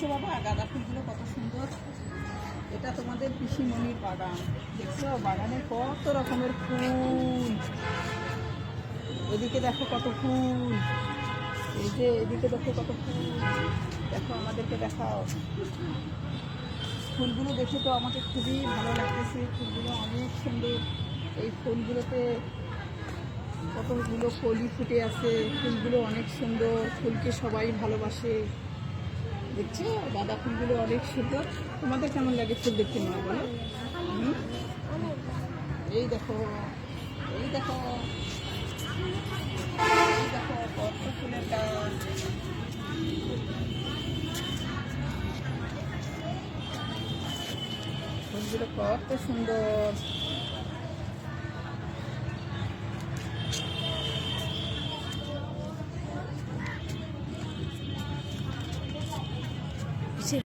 দেখছো বাবা গাঁদা ফুলগুলো কত সুন্দর। এটা তোমাদের পিসিমণির বাগান, দেখছো বাগানে কত রকমের ফুল। এদিকে দেখো কত ফুল, এই যে এদিকে দেখো কত ফুল। দেখো আমাদেরকে দেখাও। ফুলগুলো দেখে তো আমাকে খুবই ভালো লাগতেছে, ফুলগুলো অনেক সুন্দর। এই ফুলগুলোতে কতগুলো কলি ফুটে আছে, ফুলগুলো অনেক সুন্দর, ফুলকে সবাই ভালোবাসে। দেখছো গাঁদা ফুলগুলো অনেক সুন্দর। তোমাদের কেমন লাগে ফুল দেখতে না বলো? এই দেখো, এই দেখো, এই দেখো কত ফুলের গাছ। ফুলগুলো কত সুন্দর।